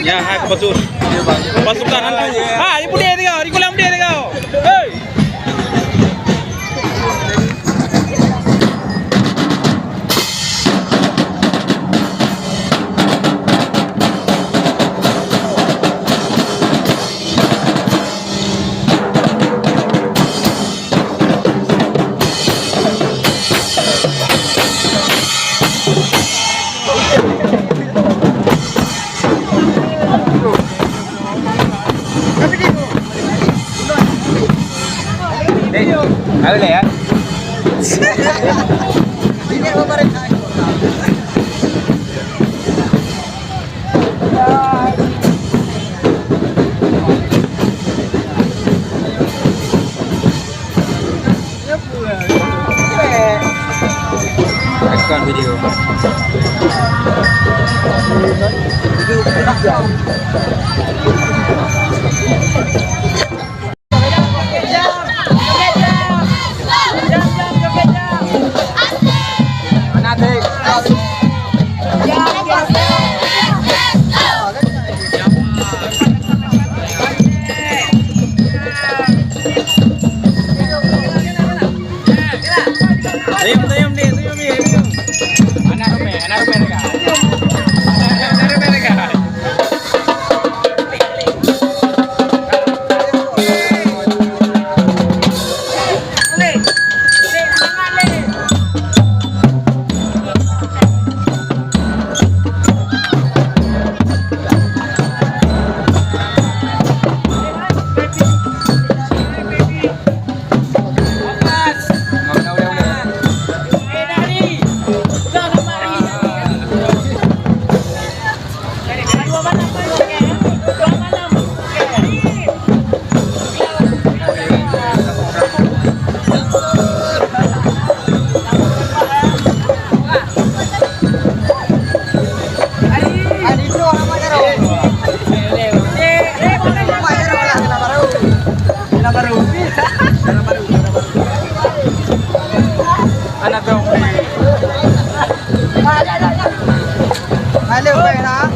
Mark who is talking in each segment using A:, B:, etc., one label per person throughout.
A: Ya, hai betul. Pasukan di pudi kau, di kolam dia kau. Hei. Ayo le ya. Ini apa mereka? Rekam video.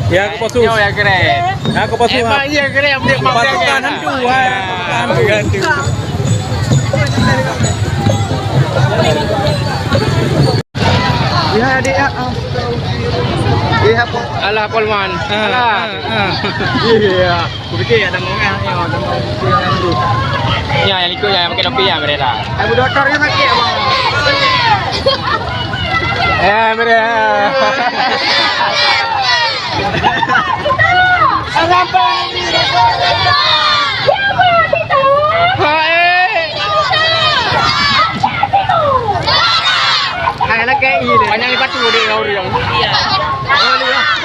A: Ya aku posu. Ya keren. Aku posu. Emang iya keren. Pasukan hantu. Hantu. Ya dia. Dia apa? Alah Polman. Alah. Iya. Kupikir ada mau yang ada mau dulu. Ya yang ikut yang pakai topi ya mereka. Ibu dokternya sakit abang. Mereka. Apa ini? Anak kayak ini. Banyak lipat tuh deh kau dia. Iya.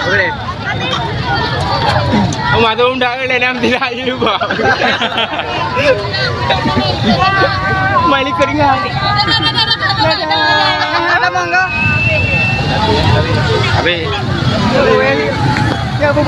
A: Boleh. Oma tu undang le nam tidak juga. Mai likut ingat. Ada mangga. Abi. Ya bu